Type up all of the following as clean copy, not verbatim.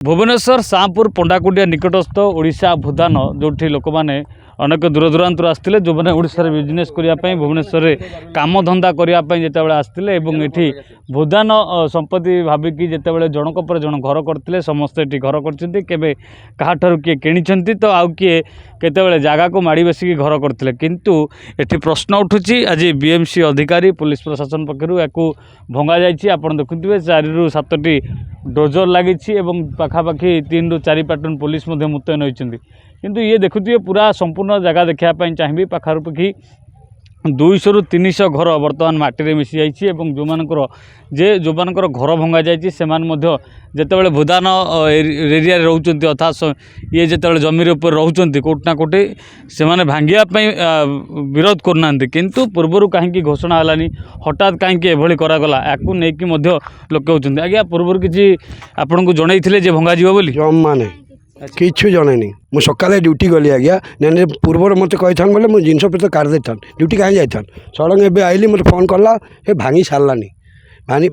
भुवनेश्वर शाहपुर पंडाकुटिया निकटस्थ ओडिशा भूदान जो लोक मैंने अनेक दूर दूरांतर आसते जो मैंने ओडिशा बिजनेस करने भुवनेश्वर में कम धंदा करने जिते आसते ये भूदान संपत्ति भाविकी जिते जनक पर जन घर करते समस्ते ये घर कर किए किणी तो आउ किए केतबेले जगह को माड़ी बसिक घर करते किंतु एठी प्रश्न उठुची आज बीएमसी अधिकारी पुलिस प्रशासन पक्षर या भंगा जाइए आप देखुए 4 ରୁ 7ଟି डोजर लगी पाखापाखि 3 ରୁ 4 प्लाटून पुलिस मुतयन होती किंतु ये देखुए पूरा संपूर्ण जगह देखापी चाहिए पाखापाखि 200 ରୁ 300 घर बर्तमान माटी मिसी जाइए जो मानकर घर भंगा जाइए जितेबाला भूदान एरिया रोचंती अर्थात ये जिते जमीर उपर रोचंती कोटना कोटे से भांगापी विरोध करना किंतु पूर्वर कहीं घोषणा है हठात कहीं एभली करागला या लोक होती आज्ञा पूर्वर किसी आपन को जनई भंगा बोली माने किच्छु जन मु सकाले ड्यूटी गली आज्ञा ने पूर्वर मत कही था बोले मुझे जिनस पत्र काट देता ड्यूटी कहीं जाता सडन एवं आइली मत फोन कला हे भांगी सारानी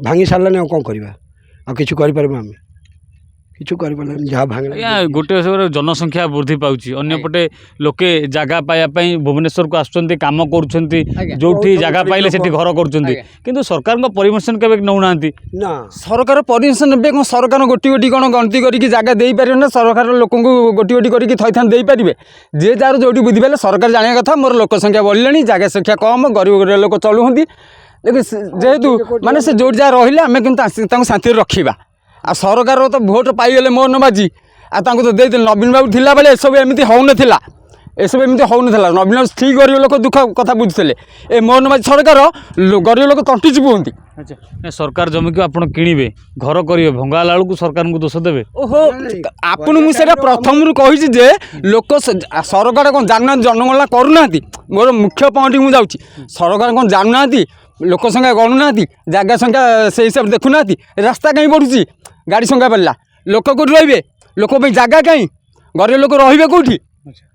भांगी सारानी कौन करवा आ किछु करि परबा हम किछु करि परबा जहाँ भांग गोटे जनसंख्या वृद्धि पाउछि अन्यपटे लोके जगह पाइबापी भुवनेश्वर को आसुच्चंती काम करुछंती जोठी जगह पाइले सेठी घर करुछंती किंतु सरकार को परमिशन केबे नौनांती ना सरकार परमिशन नेबे कोन सरकार गोटी गोटी कोन गणति करिकि जगह देई पारे ना सरकार लोकन को गोटी गोटी करिकि थैथान देई पारिबे जे जार जोटी बुद्धि पाले सरकार जानिया कथा मोर लोक संख्या बढ़िलेनी जगह संख्या कम गरीब गरीब लोक चलुहंती लेकिन जेहेतु माने से जोटी जा रहिले आमे किंतु शांति रखिबा आ सरकार तो भोट पाइगले मोहन बाजी आ तो देते नवीन बाबू थिला बेले सब एमती होउनथिला एसब एमती होउनथिला नवीन बाबू ठीक गरीब लोक दुख कथा बुझुଥିଲେ ए मोहन बाजी सरकार गरीब लोक तंटी चिपुहंती। अच्छा सरकार जमी को आप किणवे घर करेंगे भंगा लाल को सरकार को दोष देवे ओहो आपन मुझे प्रथम रू कही जे लोक सरकार कौन जानना जनगणना करूना मोर मुख्य पॉइंट मुझे जाऊँगी सरकार कौन जानना लोक संख्या गणुना जगह संख्या से हिसाब देखुना रास्ता कहीं बढ़ुची गाड़ी संख्या बढ़ला लोक कौट रे लोक जगह कहीं गरीब लोक रे कौटी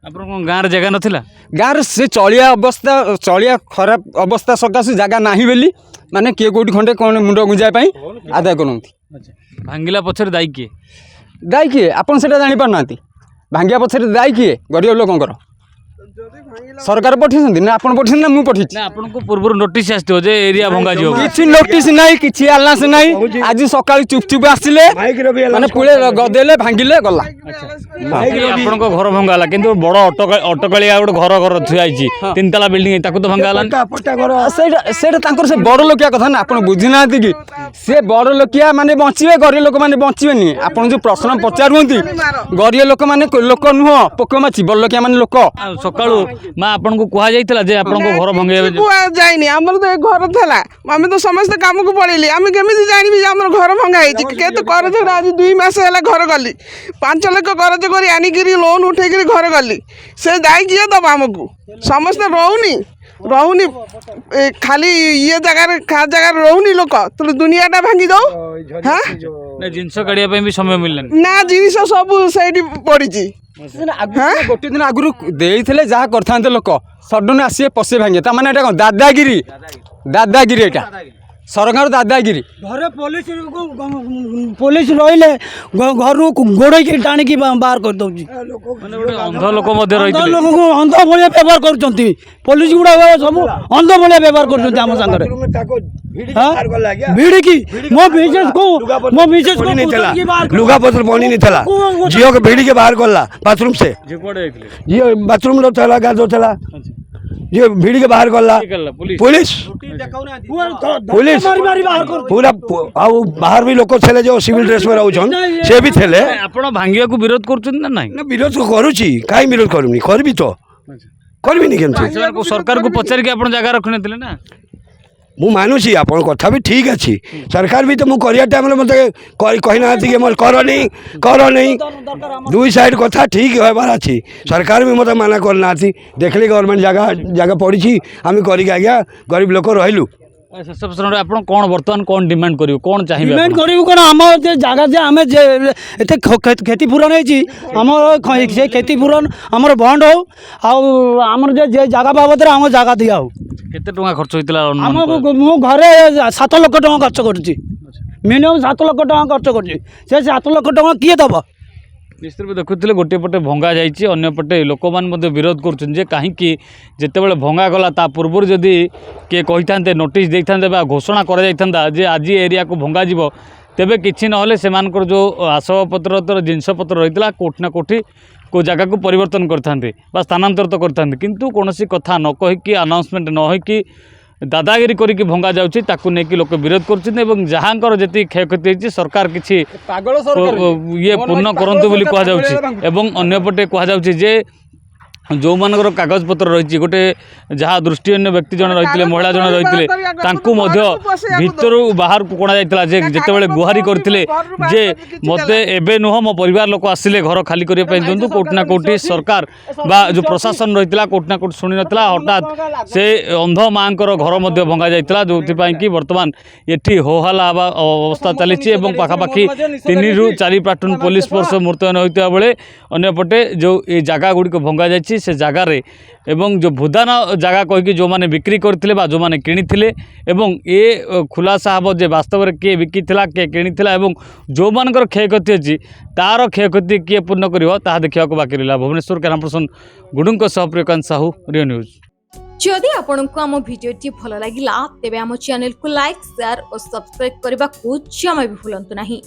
आप गाँव जगह नाला गाँव से चलिया खराब अवस्था सकाशे जगह नहीं बोली माने किए कौटी खंडे कौन मुंड गुंजाई आदाय करती भांगिला पछरे दायी किए आपन से जापारना भांगिया पछरे दायी किए गरीब लोकंर सरकार पठेइछन्ति ना आपन पठेइछन ना मु पठेइछि ना आपन को पूर्व नोटिस आस्थियो जे एरिया भंगा जियो किछि नोटिस नाही किछि आलास नाही आज सकाळ चुप चुप आसिले माने पुळे गदेले भांगिले गला आपन को घर भंगाला किंतु बड़ अटकलिया गोटे घर थुआइछि 3 तला बिल्डिंग ताकू तो भंगाला सेटा तांकर से बड़ लोकिया कथा ना आपन बुझि नाथि कि से बड़ लोकिया माने बंचिबे गरीब लोक माने बंचिबेनी आपन जो प्रश्न पचारुंती गरीब लोक माने लोक नुह पोकमाछि बड़ लोकिया माने लोक सकाळू मां आपन को कुहा जाइतला जे आपन को घर भंगे कुहा जाइनी हमर तो घर थला हम तो समस्त काम को पड़ेली हम केमिति जानिबी जे हमर घर भंगा हेछि केते करज आज 2 मास होला घर गली 5 लाख करज करी आनी करी लोन उठे करी घर गली से दाई किए दबा हमको समस्त रहूनी खाली ये जगह रहूनी लोक तो दुनियाटा भांगी दो हाँ जिनस काढ़िया भी समय मिलला ना जिनिस सब सेठी पड़ी गोटे दिन आगु देते जहाँ करते लोक सडन आसे पशे भांगे ताने कौन दादागिरी एटा सरकार दादागिरी घरे पुलिस रहिले घर गोड़ टाणी बाहर कर दौची अंध लोक अंध भाया व्यवहार कर पुलिस गुड़ा सब अंध भाया व्यवहार कर सागर भिड़की मो मिसेस को लुगा पत्र बनी नहीं झील के भिड़ी के बाहर करला बाथरूम से झील बाथरूम गाधोला ये भिड़ी के बाहर करला पुलिस पूरा बाहर भी लोग थे जो सिविल ड्रेस में रोचन से भी थे आपण भांगिया को विरोध करछन ना नहीं विरोध तो करूची काई विरोध करूनी करबी तो करबी नहीं केमती सरकार को पचार के आपण जगह रखने थिले ना मु मानुची आपन कथा भी ठीक अच्छी सरकार भी तो मु करिया टाइम रे मते कहि ना कि मोर करो नहीं दुई साइड कथा ठीक होबार अच्छी सरकार भी मते माना करना देखली गवर्नमेंट जगह पड़ी आम करिक आज्ञा गरीब लोक रहिलु आप कौन बर्तमान कौन डिमांड करियो कौन चाहिए डिमांड करियो कोन हम जे जागा जे हमें जे एते खेती पूरण होई हम से खेती पूरण हमर बंड हो आ हमर जे जागा बाबद हम जागा दिया हो केते टका खर्च होइतला हम मो घरे 7 लाख टका खर्च करछि ମିନିମମ୍ 7 ଲକ୍ଷ ଟଙ୍କା ଖର୍ଚ୍ଚ କରିଛି ସେ 7 ଲକ୍ଷ ଟଙ୍କା କିଏ ଦେବ? ନିଶ୍ଚିତ ରୂପେ ଦେଖୁଥିଲେ ଗୋଟିଏ ପଟେ ଭଙ୍ଗା ଯାଇଛି, ଅନ୍ୟପଟେ ଲୋକମାନେ ମଧ୍ୟ ବିରୋଧ କରୁଛନ୍ତି ଯେ କାହିଁକି ଯେତେବେଳେ ଭଙ୍ଗାଗଲା ତା ପୂର୍ବରୁ ଯଦି କିଏ କହିଥାନ୍ତେ, ନୋଟିସ୍ ଦେଇଥାନ୍ତେ ବା ଘୋଷଣା କରାଯାଇଥାନ୍ତା ଯେ ଆଜି ଏରିଆକୁ ଭଙ୍ଗାଯିବ, ତେବେ କିଛି ନହେଲେ ସେମାନଙ୍କର ଯେଉଁ ଆସବାବପତ୍ର ଜିନିଷପତ୍ର ରହିଥିଲା କେଉଁଠି ନା କେଉଁଠି କେଉଁ ଜାଗାକୁ ପରିବର୍ତ୍ତନ କରିଥାନ୍ତେ ବା ସ୍ଥାନାନ୍ତରିତ କରିଥାନ୍ତେ। କିନ୍ତୁ କୌଣସି କଥା ନ କହିକି, ଆନାଉନ୍ସମେଣ୍ଟ ନ ହୋଇକି ଦାଦାଗିରି କରିକି ଭଙ୍ଗା ଯାଉଛି, ତାକୁ ନେଇକି ଲୋକ ବିରୋଧ କରୁଛନ୍ତି ଏବଂ ଯାହାଙ୍କର ଯେତିକି କ୍ଷୟକ୍ଷତି ହେଇଛି ସରକାର କିଛି ପାଗଳ ସରକାର ଇଏ ପୂର୍ଣ୍ଣ କରନ୍ତୁ ବୋଲି କୁହାଯାଉଛି। ଏବଂ ଅନ୍ୟପଟେ କୁହାଯାଉଛି ଯେ ଯେଉଁମାନଙ୍କର କାଗଜପତ୍ର ରହିଛି, ଗୋଟେ ଯାହା ଦୃଷ୍ଟିହୀନ ବ୍ୟକ୍ତି ଜଣେ ରହିଥିଲେ, ମହିଳା ଜଣେ ରହିଥିଲେ, ତାଙ୍କୁ ମଧ୍ୟ ଭିତରୁ ବାହାରକୁ କଣାଯାଇଥିଲା ଯେ ଯେତେବେଳେ ଗୁହାରି କରିଥିଲେ ଯେ ମୋତେ ଏବେ ନୁହଁ ମୋ ପରିବାର ଲୋକ ଆସିଲେ ଘର ଖାଲି କରିବା ପାଇଁ ଦିଅନ୍ତୁ, କେଉଁଠି ନା କେଉଁଠି ସରକାର ବା ଯେଉଁ ପ୍ରଶାସନ ରହିଥିଲା କେଉଁଠି ନା କେଉଁଠି ଶୁଣିନଥିଲା, ହଠାତ୍ ସେ ଅନ୍ଧ ମାଆଙ୍କର ଘର ମଧ୍ୟ ଭଙ୍ଗା ଯାଇଥିଲା, ଯେଉଁଥିପାଇଁ କି ବର୍ତ୍ତମାନ ଏଠି ହୋହାଲା ହେବା ଅବସ୍ଥା ଚାଲିଛି ଏବଂ ପାଖାପାଖି 3 ରୁ 4 ପ୍ଲାଟୁନ୍ ପୋଲିସ ଫୋର୍ସ ମୁତୟନ ହୋଇଥିବା ବେଳେ ଅନ୍ୟପଟେ ଯେଉଁ ଏ ଜାଗାଗୁଡ଼ିକ ଭଙ୍ଗା ଯାଇଛି ସେ ଜାଗାରେ ଏବଂ ଯେଉଁ ଭୂଦାନ ଜାଗା କହିକି ଯେଉଁମାନେ ବିକ୍ରି କରିଥିଲେ ବା ଯେଉଁମାନେ କିଣିଥିଲେ ଏବଂ ଏ ଖୁଲାସା ହେବ ଯେ ବାସ୍ତବରେ କିଏ ବିକିଥିଲା, କିଏ କିଣିଥିଲା ଏବଂ ଯେଉଁମାନଙ୍କର କ୍ଷୟକ୍ଷତି ଅଛି ତାର କ୍ଷୟକ୍ଷତି କିଏ ପୂର୍ଣ୍ଣ କରିବ ତାହା ଦେଖିବାକୁ ବାକି ରହିଲା। ଭୁବନେଶ୍ୱର କ୍ୟାମରାପର୍ସନ ଗୁଡୁଙ୍କ ସହ ପ୍ରିୟକାନ୍ତ ସାହୁ, ରିଓ ନ୍ୟୁଜ୍। जदि आपंक आम भिडी भल लगा तेब आम चैनल को लाइक, शेयर और सब्सक्राइब करने को जमा भी भूलु नहीं।